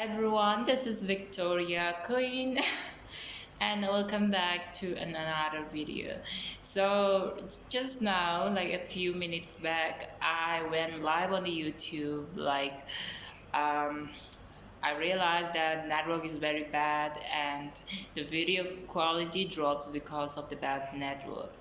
Everyone, this is Victoria Queen and welcome back to another video. So just now, like a few minutes back, I went live on the YouTube. Um, I realized that network is very bad and the video quality drops because of the bad network.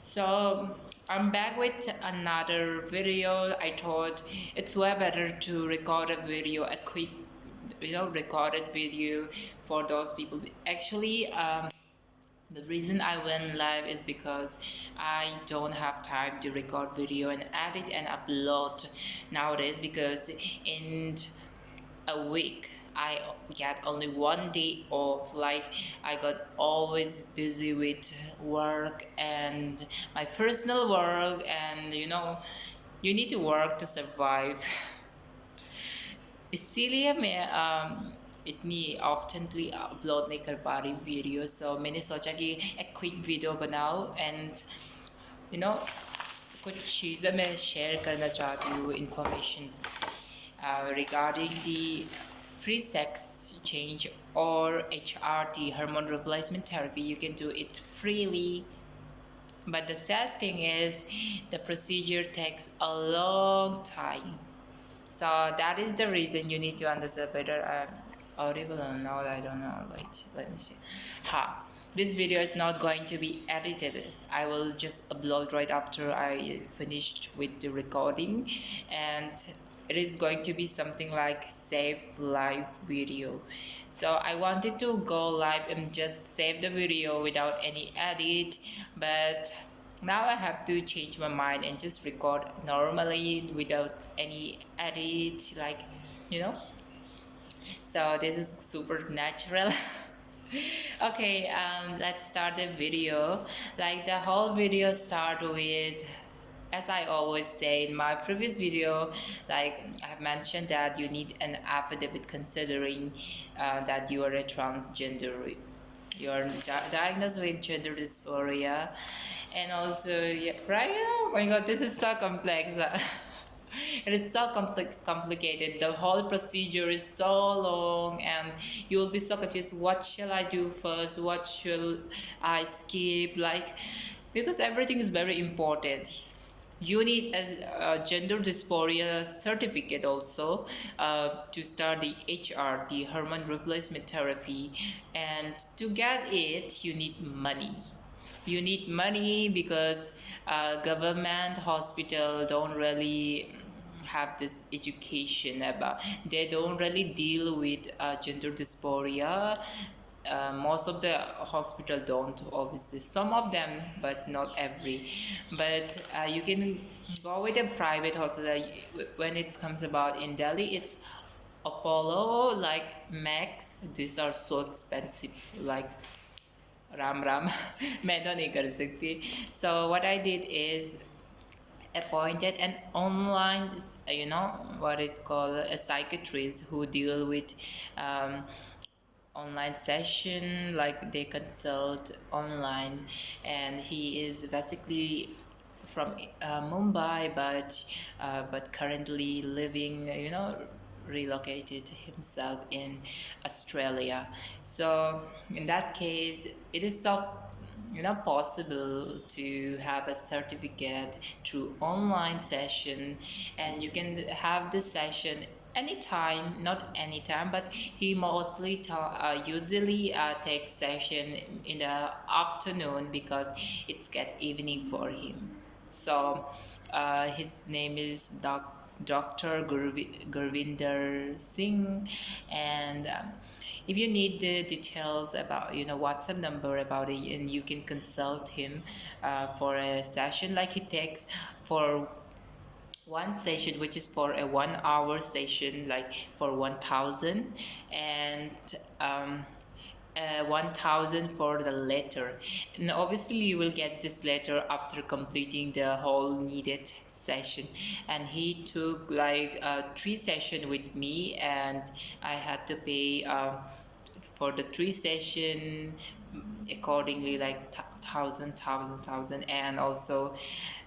So I'm back with another video. I thought it's way better to record a video, a quick, recorded video for those people. Actually, the reason I went live is because I don't have time to record video and edit and upload nowadays because in a week I get only one day off. Like I got always busy with work and my personal work, and you need to work to survive. इसीलिए मैं इतनी ऑफ्टेंटली upload नहीं कर पा रही video. सो मैंने सोचा कि एक क्विक वीडियो बनाओ एंड यू नो कुछ चीज़ें मैं शेयर करना चाहती हूँ information regarding the free sex change or HRT, hormone replacement therapy. You can do it freely, but the sad thing is the procedure takes a long time. So that is the reason you need to understand whether I'm audible or not. I don't know. Wait, let me see. This video is not going to be edited. I will just upload right after I finished with the recording, and it is going to be something like save live video. So I wanted to go live and just save the video without any edit, but now I have to change my mind and just record normally without any edit, so this is super natural. Okay, let's start the video. Like the whole video start with, as I always say in my previous video, like I have mentioned that you need an affidavit considering that you are a transgender. You are diagnosed with gender dysphoria, and also right. Oh my god, this is so complex. It is so complicated. The whole procedure is so long, and you will be so confused. What shall I do first? What shall I skip? Because everything is very important. You need a gender dysphoria certificate also to start the HRT, hormone replacement therapy, and to get it you need money. You need money because government hospital don't really have this education about, they don't really deal with gender dysphoria. Most of the hospital don't, obviously some of them, but not every. But you can go with a private hospital. When it comes about in Delhi, it's Apollo, like Max. These are so expensive, like Ram Ram. मैं तो नहीं कर सकती. So what I did is appointed an online, what it called, a psychiatrist who deal with online session, like they consult online, and he is basically from Mumbai, but currently living, relocated himself in Australia. So in that case, it is so possible to have a certificate through online session, and you can have this session anytime, not anytime, but he mostly usually takes session in the afternoon because it's get evening for him. So his name is Dr. Gurvinder Singh, and if you need the details about, WhatsApp number about it, and you can consult him for a session. Like he takes for one session, which is for a 1 hour session, like for 1,000, and 1,000 for the letter. And obviously you will get this letter after completing the whole needed session. And he took like 3 sessions with me, and I had to pay for the 3 session accordingly, like thousand, and also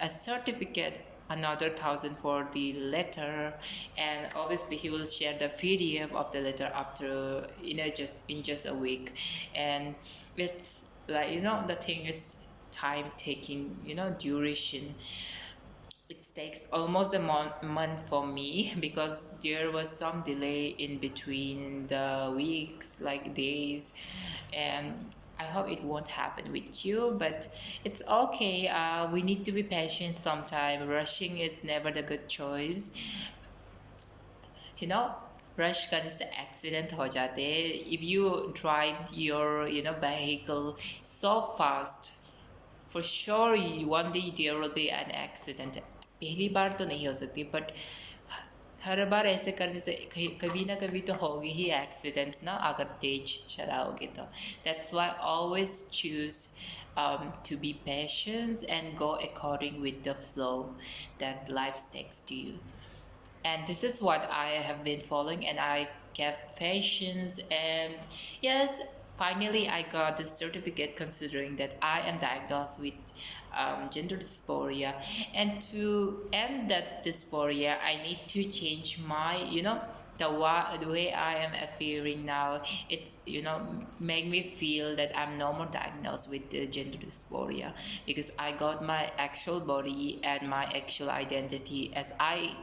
a certificate another 1,000 for the letter, and obviously he will share the PDF of the letter after just a week. And it's like, the thing is time taking, duration. It takes almost a month for me because there was some delay in between the weeks, like days. And I hope it won't happen with you, but it's okay. We need to be patient sometime. Rushing is never the good choice. you know rush करने से accident हो जाते हैं. If you drive your vehicle so fast, for sure one day there will be an accident. पहली बार तो नहीं हो सकती, but हर बार ऐसे करने से कभी ना कभी तो होगी ही एक्सीडेंट ना, अगर तेज चलाओगे तो. That's why always choose to be patient and go according with the flow that life takes to you. And this is what I have been following, and I kept patience. And yes, finally I got this certificate, considering that I am diagnosed with gender dysphoria. And to end that dysphoria, I need to change my the way I am appearing now. It's make me feel that I'm no more diagnosed with the gender dysphoria, because I got my actual body and my actual identity as I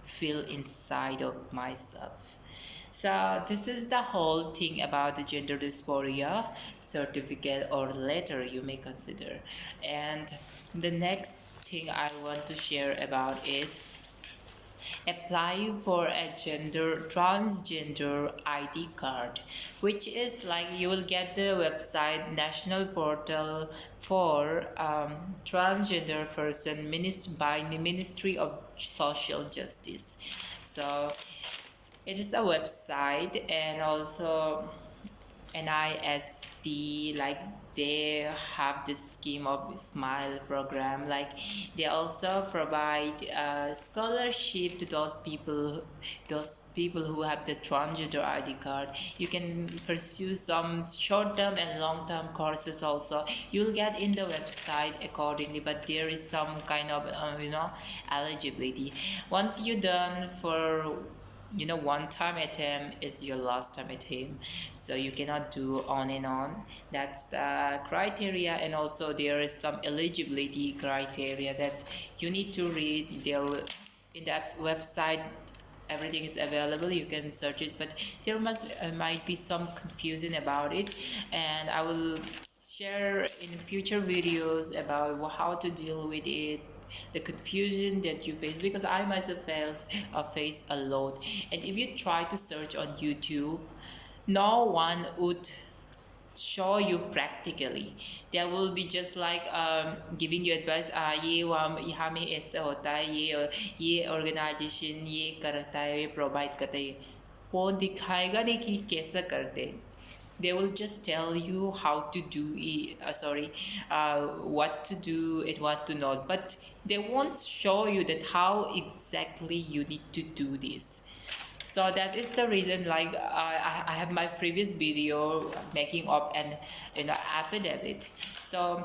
feel inside of myself. So this is the whole thing about the gender dysphoria certificate or letter you may consider. And the next thing I want to share about is applying for a transgender ID card, which is like you will get the website national portal for transgender person by the Ministry of Social Justice. So it is a website, and also NISD, like they have this scheme of SMILE program. Like they also provide scholarship to those people who have the transgender ID card. You can pursue some short-term and long-term courses also. You'll get in the website accordingly, but there is some kind of eligibility. Once you're done for one time attempt is your last time attempt, so you cannot do on and on. That's the criteria. And also there is some eligibility criteria that you need to read. In the website everything is available, you can search it, but there might be some confusion about it, and I will share in future videos about how to deal with it, the confusion that you face, because I myself face a lot. And if you try to search on YouTube, no one would show you practically. There will be just like giving you advice, ये यहाँ में ऐसा होता है, ये organization ये करता है, ये provide करता है. वो दिखाएगा नहीं कि कैसा करते. They will just tell you how to do it, what to do and what to not, but they won't show you that how exactly you need to do this. So that is the reason, like I have my previous video making up an affidavit. So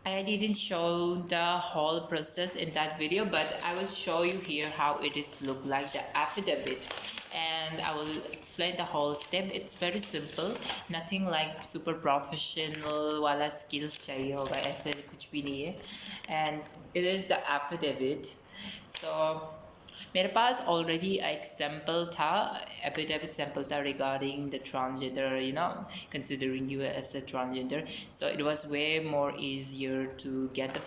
I didn't show the whole process in that video, but I will show you here how it is look like, the affidavit, and I will explain the whole step. It's very simple, nothing like super professional वाला skills चाहिए होगा, ऐसे कुछ भी नहीं है. And it is the affidavit. So मेरे पास already एक sample था, affidavit sample था regarding the transgender, considering you as a transgender. So it was way more easier to get the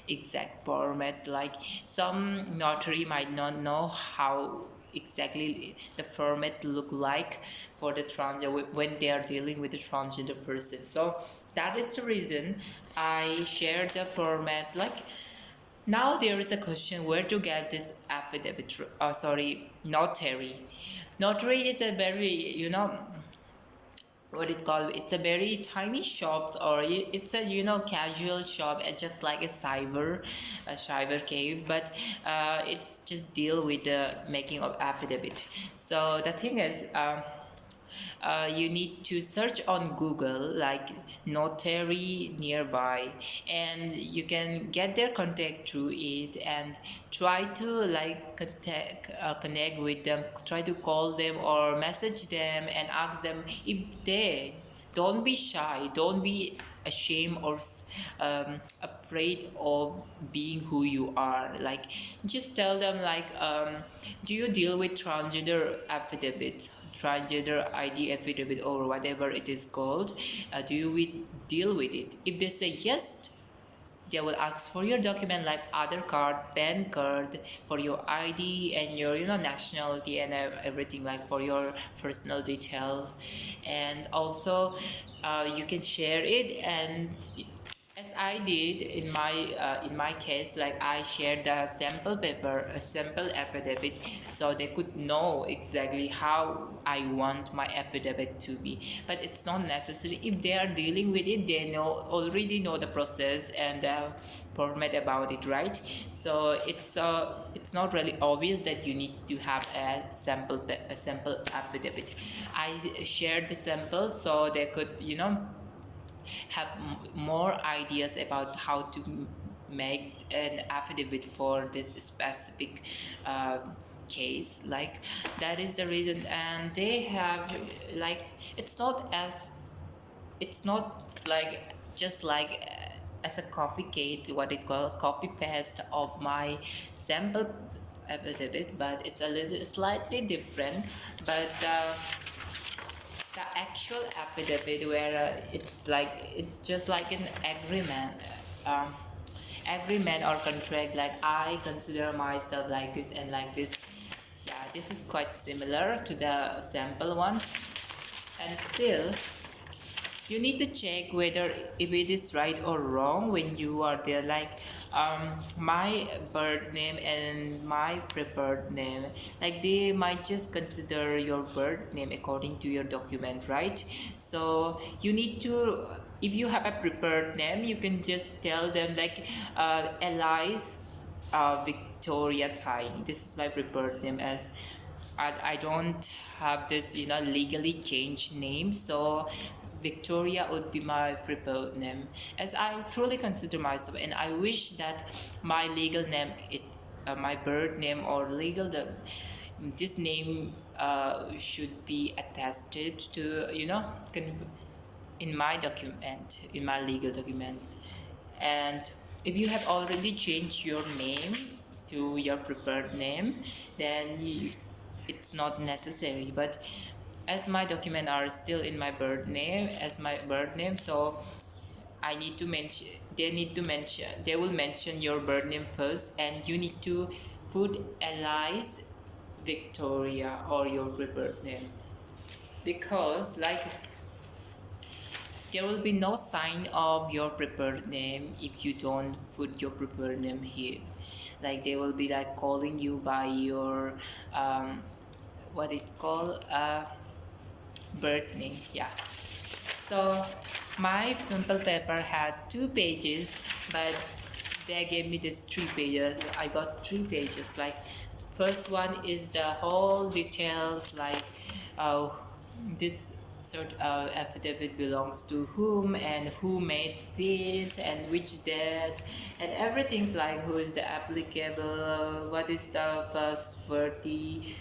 exact format. Like some notary might not know how exactly the format look like for the transgender when they are dealing with the transgender person. So that is the reason I shared the format. Like now there is a question where to get this affidavit, notary. Notary is a very, what it called, it's a very tiny shop, or it's a casual shop, just like a cyber cave, but it's just deal with the making of affidavit. So the thing is, you need to search on Google like notary nearby, and you can get their contact through it and try to like connect with them, try to call them or message them and ask them if they don't be shy, don't be ashamed or afraid of being who you are. Like, just tell them like, do you deal with transgender affidavit, transgender ID affidavit, or whatever it is called? Do you deal with it? If they say yes, they will ask for your document like Aadhaar card, PAN card, for your ID and your nationality and everything, like for your personal details. And also you can share it, and as I did in my case, like I shared the sample paper, a sample affidavit, so they could know exactly how I want my affidavit to be. But it's not necessary. If they are dealing with it, they already know the process and format about it, right? So it's not really obvious that you need to have a sample affidavit. I shared the sample so they could have more ideas about how to make an affidavit for this specific uh, case. Like, that is the reason. And they have like, it's not as, it's not like just like as a copy cate, what they call copy paste of my sample affidavit, but it's a little slightly different. But the actual affidavit, where it's just like an agreement, um, agreement or contract, like I consider myself like this and like this. Yeah, this is quite similar to the sample one. And still, you need to check whether if it is right or wrong when you are there. Like, my birth name and my preferred name, like they might just consider your birth name according to your document, right? So you need to, if you have a preferred name, you can just tell them like, Alice Victoria Tai, this is my preferred name, as I don't have this legally changed name. So Victoria would be my preferred name, as I truly consider myself, and I wish that my legal name, my birth name or this name should be attested to, in my document, in my legal document. And if you have already changed your name to your preferred name, then it's not necessary. But as my documents are still in my birth name as my birth name, so I need to mention, they will mention your birth name first, and you need to put Alice Victoria or your preferred name, because like there will be no sign of your preferred name if you don't put your preferred name here. Like, they will be like calling you by your what it called, birth name. Yeah. So my sample paper had 2 pages, but they gave me this 3 pages. I got 3 pages. Like, first one is the whole details, like uh, this affidavit belongs to whom and who made this and which date, and everything, like who is the applicable, what is the first party,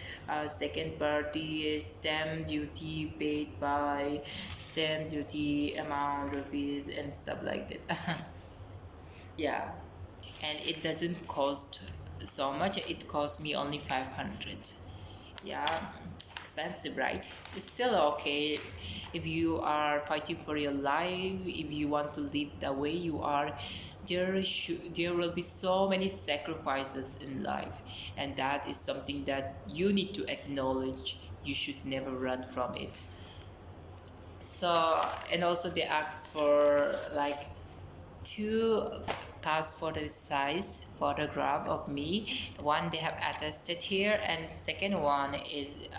second party, is stamp duty paid by, stamp duty amount rupees, and stuff like that. Yeah, and it doesn't cost so much. It cost me only 500. Yeah, expensive, right? It's still okay if you are fighting for your life, if you want to live the way you are. There will be so many sacrifices in life, and that is something that you need to acknowledge. You should never run from it. So, and also they ask for like 2 passport size photograph of me. One they have attested here, and second one is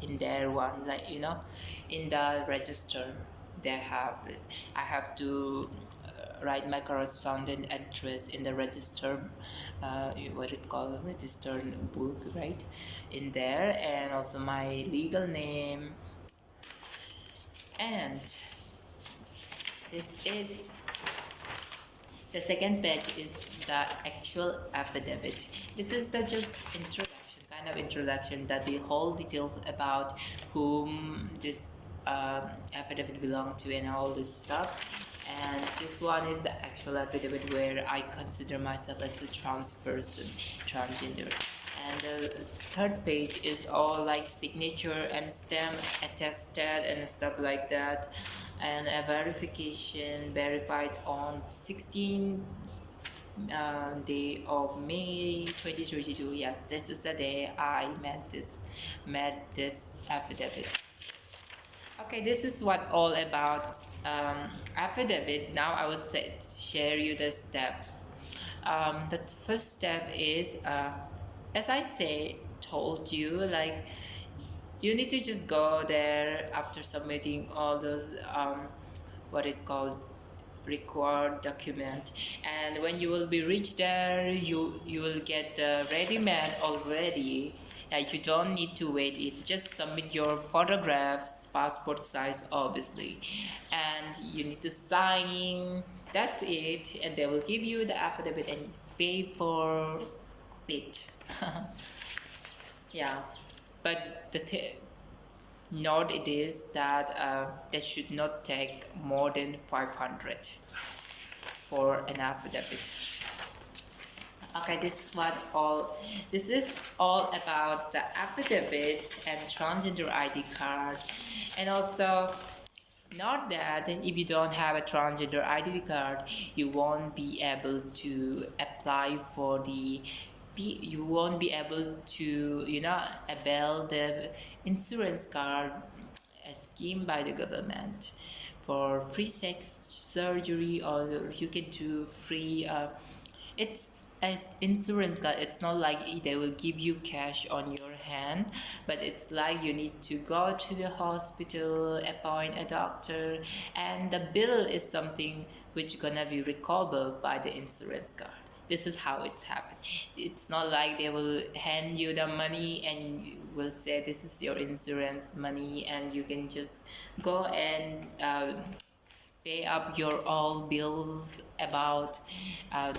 in their one, like in the register they have. I have to write my correspondent address in the register, what it called, registered book, right, in there, and also my legal name, And this is the second page is the actual affidavit. This is the just introduction, kind of introduction, that the whole details about whom this affidavit belong to and all this stuff. And this one is the actual affidavit where I consider myself as a trans person, transgender. And the third page is all like signature and stamp attested and stuff like that, and a verification verified on 16 day of May 2022. Yes, this is the day I met this affidavit. Okay, this is what all about affidavit. Now I will share you the step. The first step is, as I told you, like you need to just go there after submitting all those what it called required document, and when you will be reach there, you will get the ready-made already. You don't need to wait it, just submit your photographs, passport size obviously, and you need to sign. That's it, and they will give you the affidavit and pay for it. Yeah, but the note it is that that should not take more than 500 for an affidavit. Okay, this is all about the affidavit and transgender ID card. And also, not that if you don't have a transgender ID card, you won't be able to apply for the you won't be able to avail the insurance card, a scheme by the government for free sex surgery, or you can do free it's as insurance card. It's not like they will give you cash on your hand, but it's like you need to go to the hospital, appoint a doctor, and the bill is something which gonna be recovered by the insurance card. This is how it's happened. It's not like they will hand you the money and will say this is your insurance money and you can just go and pay up your all bills about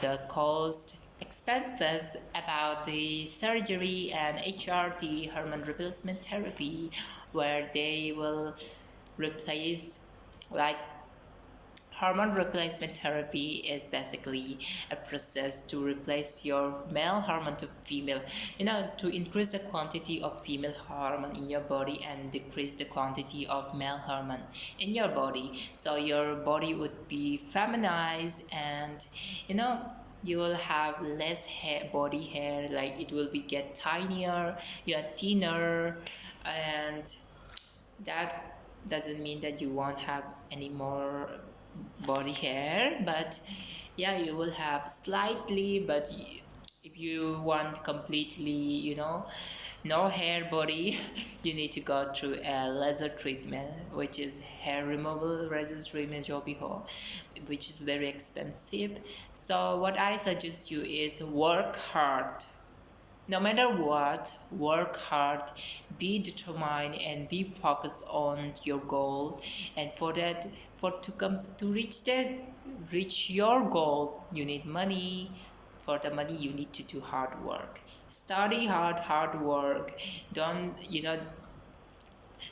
the cost expenses about the surgery and HRT, hormone replacement therapy, where they will replace, like, hormone replacement therapy is basically a process to replace your male hormone to female, to increase the quantity of female hormone in your body and decrease the quantity of male hormone in your body. So your body would be feminized, and you will have less body hair, like it will be get tinier, you're thinner, and that doesn't mean that you won't have any more body hair, but yeah, you will have slightly. But if you want completely no hair body, you need to go through a laser treatment, which is hair removal laser treatment job, which is very expensive. So what I suggest you is work hard. No matter what, work hard, be determined, and be focused on your goal. And for that, to reach your goal, you need money. For the money, you need to do hard work. Study hard work. Don't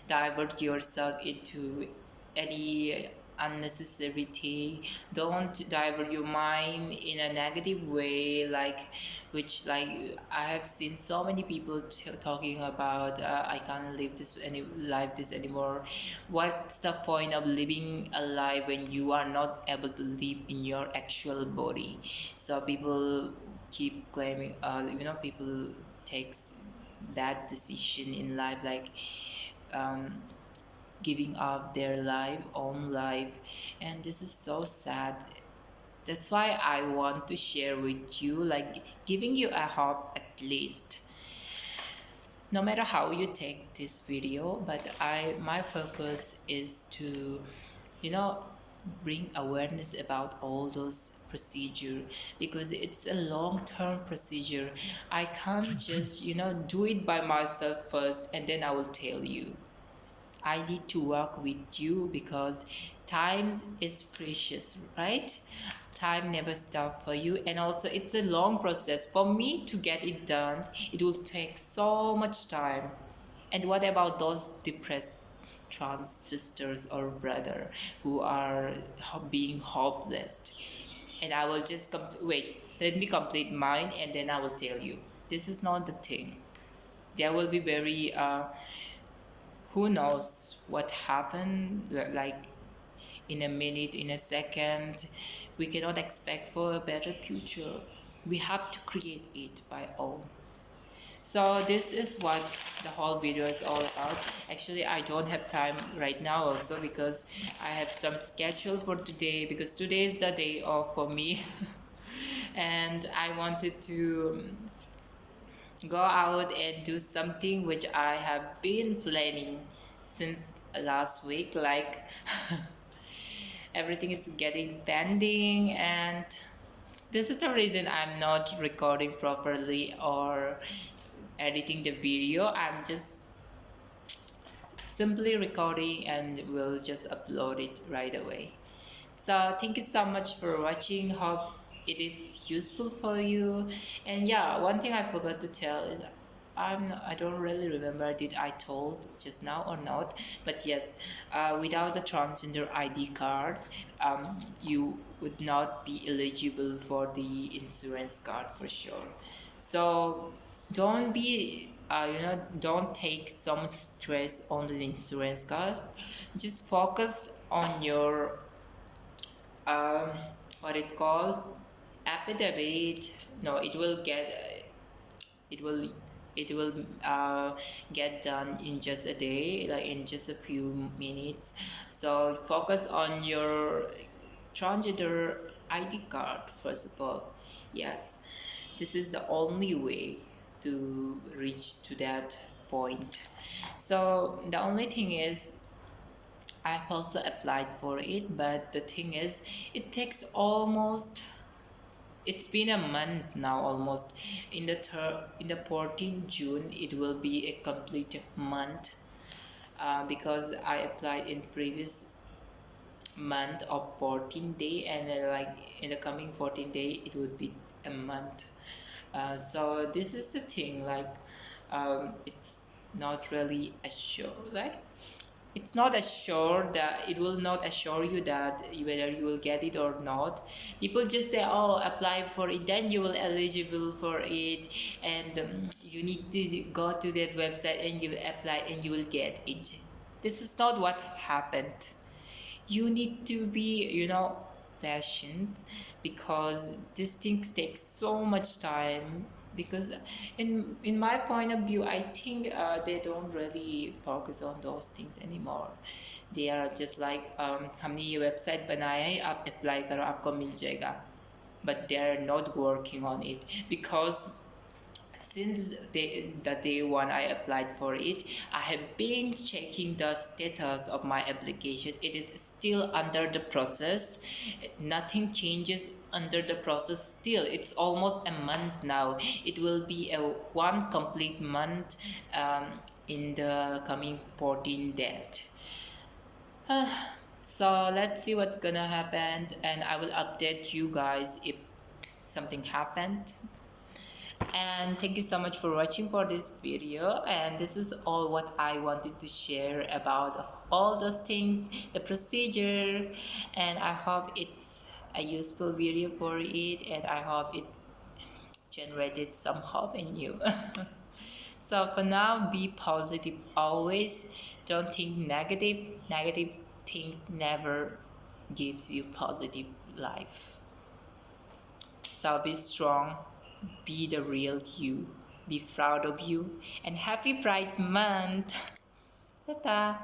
divert yourself into any unnecessary thing. Don't divert your mind in a negative way, which I have seen so many people talking about, I can't live this anymore. What's the point of living a life when you are not able to live in your actual body? So people keep claiming, people takes bad decision in life, like giving up their own life, and this is so sad. That's why I want to share with you, like giving you a hope at least. No matter how you take this video, but my purpose is to bring awareness about all those procedure, because it's a long-term procedure. I can't just do it by myself first and then I will tell you. I need to work with you because time is precious, right? Time never stops for you, and also it's a long process. For me to get it done, it will take so much time. And what about those depressed trans sisters or brother who are being hopeless? And I will just wait, let me complete mine and then I will tell you. This is not the thing. There will be very who knows what happened, like in a minute, in a second. We cannot expect for a better future. We have to create it by own. So this is what the whole video is all about. Actually, I don't have time right now also because I have some schedule for today, because today is the day off for me. And I wanted to go out and do something which I have been planning since last week. Like everything is getting pending, and this is the reason I'm not recording properly or editing the video. I'm just simply recording and will just upload it right away. So thank you so much for watching. Hope it is useful for you. And yeah, one thing I forgot to tell is I don't really remember did I told just now or not, but yes, without the transgender ID card, you would not be eligible for the insurance card for sure. So don't be don't take some stress on the insurance card. Just focus on your um, what it called affidavit. No, it will it will get done in just a day, like in just a few minutes. So focus on your transgender ID card first of all. Yes, this is the only way to reach to that point. So the only thing is I've also applied for it, but the thing is it takes almost, it's been a month now almost. In the 14th June it will be a complete month, because I applied in previous month of 14 day, and then like in the coming 14 day it would be a month. So this is the thing, like it's not really assured, like it's not assured, that it will not assure you that whether you will get it or not. People just say, oh, apply for it, then you will eligible for it, and you need to go to that website and you will apply and you will get it. This is not what happened. You need to be patient, because these things take so much time. Because in my point of view, I think they don't really focus on those things anymore. They are just like हमने ये website बनाया है, आप apply करो आपको मिल जाएगा. But they are not working on it, because since the day one I applied for it, I have been checking the status of my application. It is still under the process. Nothing changes under the process still. It's almost a month now. It will be a one complete month in the coming 14 days. So let's see what's gonna happen, and I will update you guys if something happened. And thank you so much for watching for this video, and this is all what I wanted to share about all those things, the procedure, and I hope it's a useful video for it, and I hope it's generated some hope in you. So for now, be positive always. Don't think negative things never gives you positive life. So be strong, be the real you, be proud of you, and happy Pride Month! Ta-ta!